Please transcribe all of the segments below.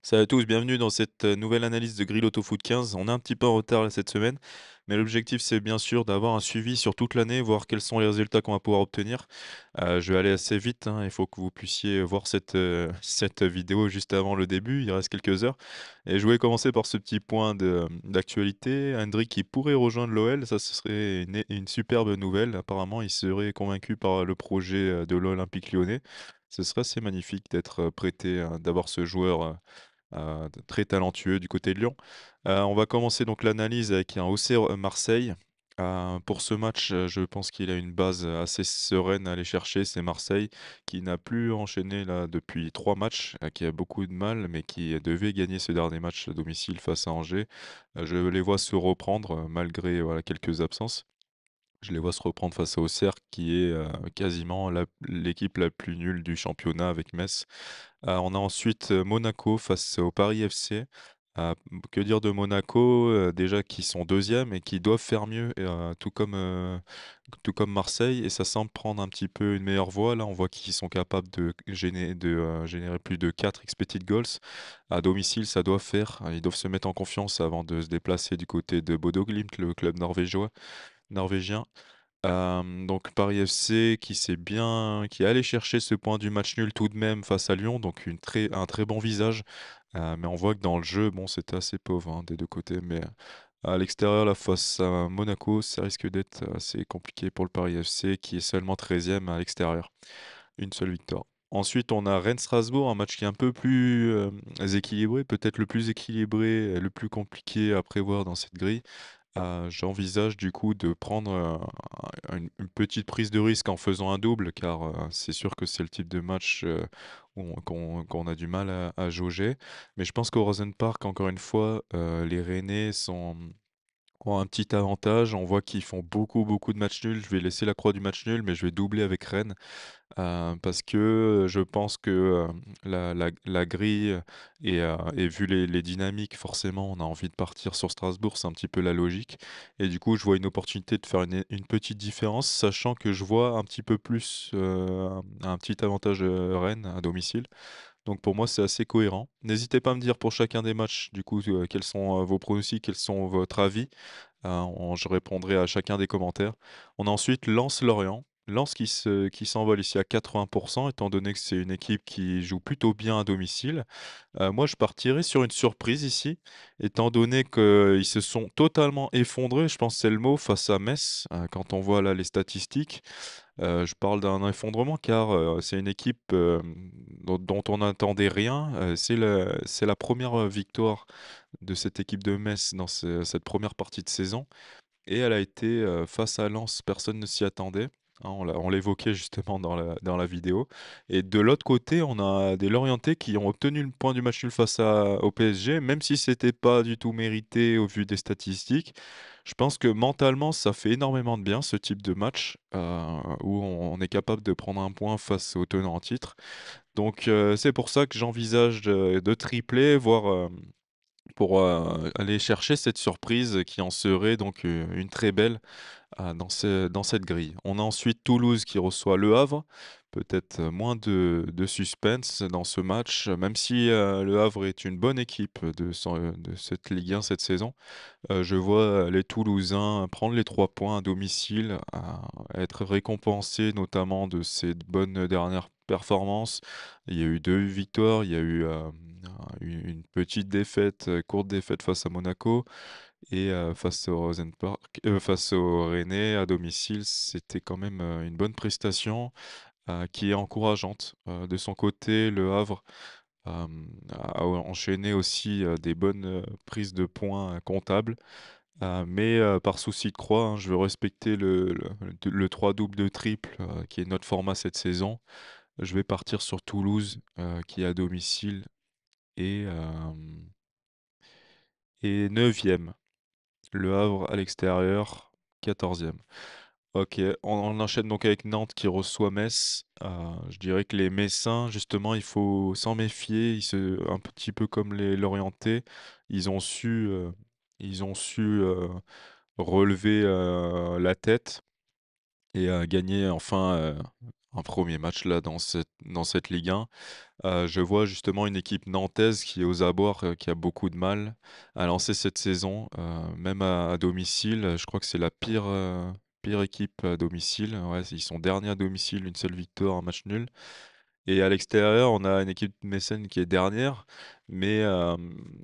Salut à tous, bienvenue dans cette nouvelle analyse de Grill Auto Foot 15. On est un petit peu en retard là, cette semaine, mais l'objectif c'est bien sûr d'avoir un suivi sur toute l'année, voir quels sont les résultats qu'on va pouvoir obtenir. Je vais aller assez vite, hein, il faut que vous puissiez voir cette vidéo juste avant le début, il reste quelques heures. Et je voulais commencer par ce petit point d'actualité. Hendrik qui pourrait rejoindre l'OL, ça ce serait une superbe nouvelle. Apparemment, il serait convaincu par le projet de l'Olympique lyonnais. Ce serait assez magnifique d'être prêté, d'avoir ce joueur. Très talentueux du côté de Lyon. On va commencer donc l'analyse avec un Auxerre, Marseille. Pour ce match, je pense qu'il a une base, assez sereine à aller chercher. C'est Marseille qui n'a plus enchaîné là depuis 3 matchs, qui a beaucoup de mal, mais qui devait gagner ce dernier match à domicile face à Angers. Je les vois se reprendre, malgré, voilà, quelques absences. Je les vois se reprendre face à Auxerre qui est, quasiment l'équipe la plus nulle du championnat avec Metz. On a ensuite, Monaco face au Paris FC. Que dire de Monaco? Déjà qui sont 2e et qui doivent faire mieux, tout comme Marseille, et ça semble prendre un petit peu une meilleure voie. Là, on voit qu'ils sont capables générer plus de 4 expected goals. À domicile, ça doit faire. Ils doivent se mettre en confiance avant de se déplacer du côté de Bodo Glimt, le club norvégien. Donc Paris FC qui est allé chercher ce point du match nul tout de même face à Lyon, donc un très bon visage. Mais on voit que dans le jeu, bon, c'était assez pauvre, hein, des 2 côtés. Mais à l'extérieur, là, face à Monaco, ça risque d'être assez compliqué pour le Paris FC qui est seulement 13e à l'extérieur. Une seule victoire. Ensuite, on a Rennes-Strasbourg, un match qui est un peu plus, équilibré, peut-être le plus équilibré et le plus compliqué à prévoir dans cette grille. J'envisage du coup de prendre, une petite prise de risque en faisant un double, car, c'est sûr que c'est le type de match, qu'on a du mal à jauger. Mais je pense qu'au Rosen Park, encore une fois, les Rennais ont un petit avantage. On voit qu'ils font beaucoup, beaucoup de matchs nuls. Je vais laisser la croix du match nul, mais je vais doubler avec Rennes. Parce que, je pense que, la grille et vu les dynamiques, forcément, on a envie de partir sur Strasbourg, c'est un petit peu la logique, et du coup, je vois une opportunité de faire une petite différence, sachant que je vois un petit peu plus, un petit avantage, Rennes à domicile. Donc pour moi, c'est assez cohérent. N'hésitez pas à me dire pour chacun des matchs, du coup, quels sont, vos pronostics, quels sont votre avis? Je répondrai à chacun des commentaires. On a ensuite Lens-Lorient. Lens qui s'envole ici à 80, étant donné que c'est une équipe qui joue plutôt bien à domicile. Moi, je partirais sur une surprise ici, étant donné qu'ils se sont totalement effondrés, je pense que c'est le mot, face à Metz. Quand on voit là les statistiques, je parle d'un effondrement, car, c'est une équipe, dont on n'attendait rien. C'est la première victoire de cette équipe de Metz dans cette première partie de saison, et elle a été, face à Lens, personne ne s'y attendait, hein, on l'évoquait justement dans la vidéo, et de l'autre côté, on a des Lorientais qui ont obtenu le point du match nul au PSG, même si c'était pas du tout mérité au vu des statistiques. Je pense que mentalement, ça fait énormément de bien ce type de match, où on est capable de prendre un point face au tenant en titre. Donc c'est pour ça que j'envisage de tripler, voire, pour, aller chercher cette surprise qui en serait donc, une très belle, dans cette grille. On a ensuite Toulouse qui reçoit Le Havre. Peut-être, moins de suspense dans ce match, même si, Le Havre est une bonne équipe de cette Ligue 1 cette saison. Je vois les Toulousains prendre les 3 points à domicile, être récompensés notamment de ces bonnes dernières performances. Il y a eu 2 victoires, il y a eu, une petite défaite, courte défaite face à Monaco, et face aux Rennais à domicile, c'était quand même, une bonne prestation, qui est encourageante. De son côté, Le Havre, a enchaîné aussi, des bonnes, prises de points, comptables. Mais par souci de croix, hein, je veux respecter le 3 double de triple, qui est notre format cette saison. Je vais partir sur Toulouse, qui est à domicile, et 9e. Le Havre à l'extérieur, 14e. OK, on enchaîne donc avec Nantes qui reçoit Metz. Je dirais que les Messins, justement, il faut s'en méfier. Un petit peu comme les Lorientais, ils ont su, heu, ils ont su relever, la tête, et gagner enfin, un 1er match là dans cette Ligue 1. Je vois justement une équipe nantaise qui est aux abords, qui a beaucoup de mal à lancer cette saison, même à domicile. Je crois que c'est la pire équipe à domicile. Ouais, ils sont derniers à domicile, une seule victoire, un match nul. Et à l'extérieur, on a une équipe mécène qui est dernière, mais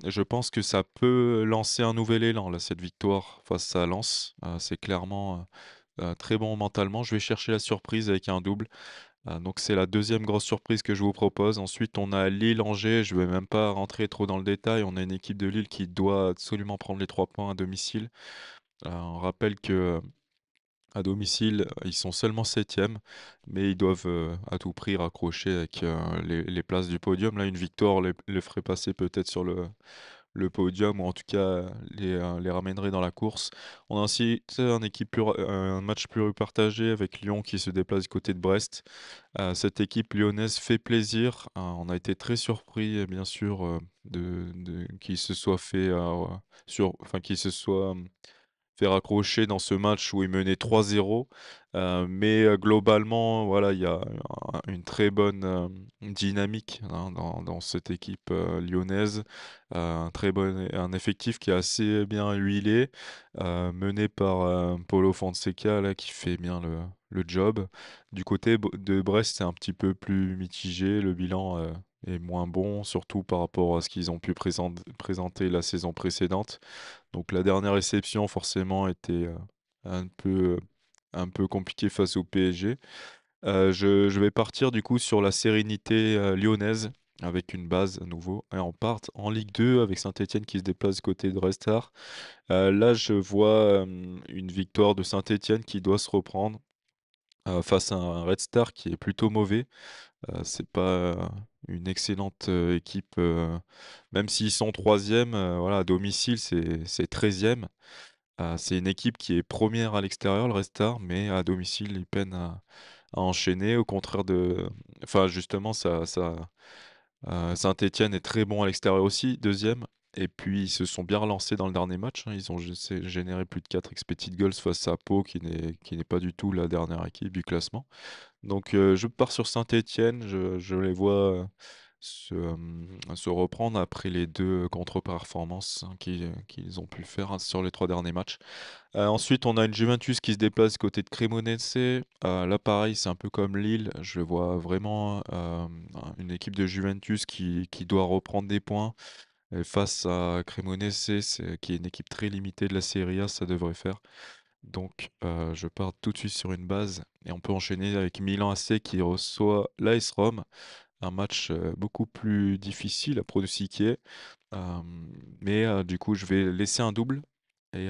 je pense que ça peut lancer un nouvel élan là, cette victoire face à Lens. C'est clairement, très bon mentalement. Je vais chercher la surprise avec un double. Donc c'est la deuxième grosse surprise que je vous propose. Ensuite, on a Lille-Angers, je ne vais même pas rentrer trop dans le détail. On a une équipe de Lille qui doit absolument prendre les 3 points à domicile. On rappelle que à domicile, ils sont seulement 7e, mais ils doivent, à tout prix raccrocher avec, les places du podium. Là, une victoire les ferait passer peut-être sur le podium ou en tout cas, les ramènerait dans la course. On a aussi, tu sais, un match plus partagé avec Lyon qui se déplace du côté de Brest. Cette équipe lyonnaise fait plaisir. On a été très surpris, bien sûr, de qu'ils se soient fait, qu'ils se soient, fait raccrocher dans ce match où il menait 3-0. Mais globalement, voilà, il y a une très bonne, dynamique, hein, dans cette équipe, lyonnaise. Un effectif qui est assez bien huilé, mené par, Paulo Fonseca là, qui fait bien le job. Du côté de Brest, c'est un petit peu plus mitigé. Le bilan, est moins bon, surtout par rapport à ce qu'ils ont pu présenter la saison précédente. Donc la dernière réception forcément était, un peu, un peu compliquée face au PSG. Je vais partir du coup sur la sérénité, lyonnaise avec une base à nouveau et on part en Ligue 2 avec Saint-Étienne qui se déplace côté de Red Star. Là je vois, une victoire de Saint-Étienne qui doit se reprendre, face à un Red Star qui est plutôt mauvais. C'est pas, une excellente, équipe, même s'ils sont 3e, voilà à domicile c'est 13e. C'est une équipe qui est première à l'extérieur, le Red Star, mais à domicile, ils peinent à enchaîner. Au contraire justement, Saint-Étienne est très bon à l'extérieur aussi, deuxième. Et puis, ils se sont bien relancés dans le dernier match, hein. Ils ont généré plus de 4 expected goals face à Pau, qui n'est pas du tout la dernière équipe du classement. Donc, je pars sur Saint-Étienne. Je les vois se reprendre après les deux contre-performances, hein, qu'ils ont pu faire, hein, sur les 3 derniers matchs. Ensuite, on a une Juventus qui se déplace côté de Cremonese. Là, pareil, c'est un peu comme Lille. Je vois vraiment une équipe de Juventus qui doit reprendre des points. Et face à Cremonese, qui est une équipe très limitée de la Serie A, ça devrait faire. Donc, je pars tout de suite sur une base et on peut enchaîner avec Milan AC qui reçoit l'AS Rome. Un match beaucoup plus difficile à pronostiquer. Mais du coup, je vais laisser un double et,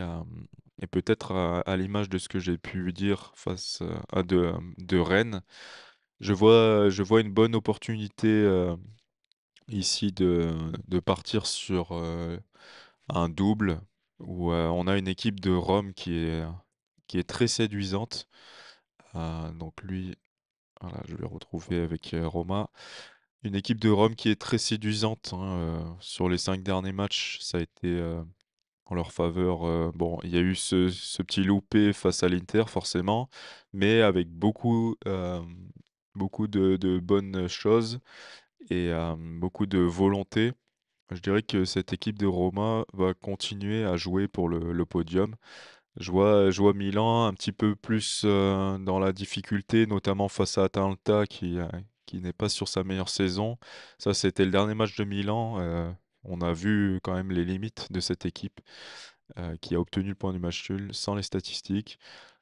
peut-être à l'image de ce que j'ai pu dire face de Rennes, je vois une bonne opportunité ici de partir sur un double où on a une équipe de Rome qui est très séduisante. Donc lui, voilà, je vais retrouver avec Roma. Une équipe de Rome qui est très séduisante, hein, sur les 5 derniers matchs, ça a été, en leur faveur. Bon, il y a eu ce petit loupé face à l'Inter forcément, mais avec beaucoup de bonnes choses et beaucoup de volonté. Je dirais que cette équipe de Roma va continuer à jouer pour le podium. Je vois Milan un petit peu plus, dans la difficulté, notamment face à Atalanta qui n'est pas sur sa meilleure saison. Ça, c'était le dernier match de Milan, on a vu quand même les limites de cette équipe, qui a obtenu le point du match nul sans les statistiques,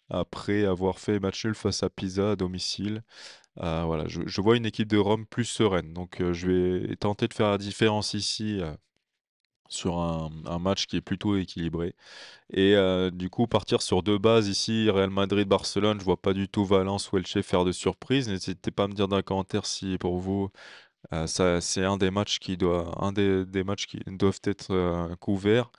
après avoir fait match nul face à Pisa à domicile. Voilà, je vois une équipe de Rome plus sereine, donc je vais tenter de faire la différence ici, sur un match qui est plutôt équilibré. Et du coup, partir sur 2 bases ici, Real Madrid-Barcelone, je vois pas du tout Valence ou Elche faire de surprise. N'hésitez pas à me dire dans les commentaires si pour vous, ça c'est un des matchs qui doivent être, couverts,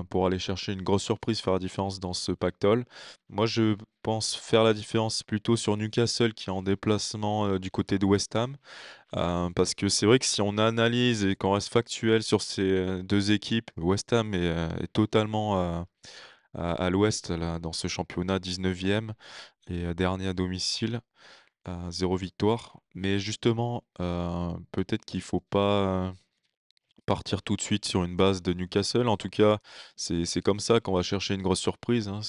pour aller chercher une grosse surprise, faire la différence dans ce pactole. Moi, je pense faire la différence plutôt sur Newcastle qui est en déplacement, du côté de West Ham. Parce que c'est vrai que si on analyse et qu'on reste factuel sur ces, 2 équipes, West Ham est totalement, à l'ouest là, dans ce championnat, 19e et dernier à domicile. 0 victoire. Mais justement, peut-être qu'il faut pas partir tout de suite sur une base de Newcastle. En tout cas, c'est comme ça qu'on va chercher une grosse surprise, hein.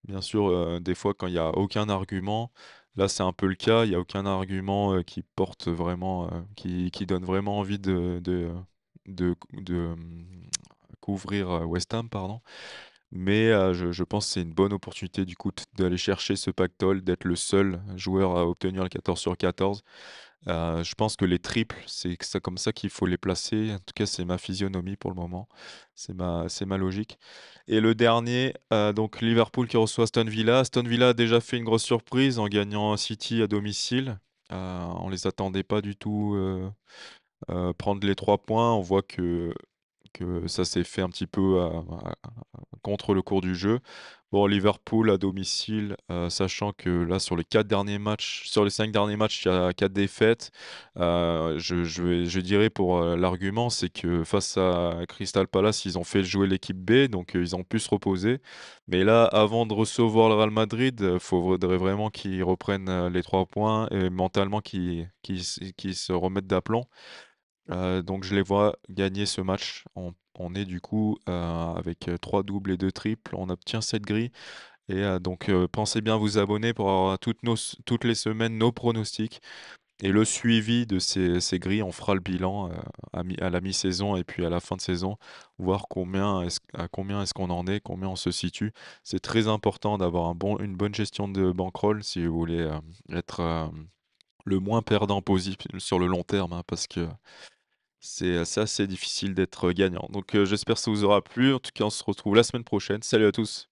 Bien sûr, des fois quand il y a aucun argument, là c'est un peu le cas, il y a aucun argument, qui porte vraiment, qui donne vraiment envie couvrir, West Ham, pardon. Mais, je pense que c'est une bonne opportunité du coup d'aller chercher ce pactole, d'être le seul joueur à obtenir le 14 sur 14. Je pense que les triples, c'est que ça comme ça qu'il faut les placer. En tout cas, c'est ma physionomie pour le moment. C'est ma logique et le dernier, donc Liverpool qui reçoit Aston Villa. Aston Villa a déjà fait une grosse surprise en gagnant City à domicile. On les attendait pas du tout, prendre les 3 points. On voit que ça s'est fait un petit peu contre le cours du jeu. Bon, Liverpool à domicile, sachant que là, sur les 5 derniers matchs, il y a 4 défaites. Je dirais pour, l'argument, c'est que face à Crystal Palace, ils ont fait jouer l'équipe B, donc ils ont pu se reposer. Mais là, avant de recevoir le Real Madrid, faudrait vraiment qu'ils reprennent, les 3 points et mentalement qu'ils se remettent d'aplomb. Donc je les vois gagner ce match. On est du coup, avec, 3 doubles et 2 triples, on obtient cette grille et donc pensez bien à vous abonner pour avoir toutes les semaines nos pronostics et le suivi de ces grilles. On fera le bilan, à la mi-saison et puis à la fin de saison, voir à combien est-ce qu'on en est, combien on se situe. C'est très important d'avoir une bonne gestion de bankroll si vous voulez, être, le moins perdant possible sur le long terme, hein, parce que c'est assez difficile d'être gagnant. Donc, j'espère que ça vous aura plu. En tout cas, on se retrouve la semaine prochaine. Salut à tous.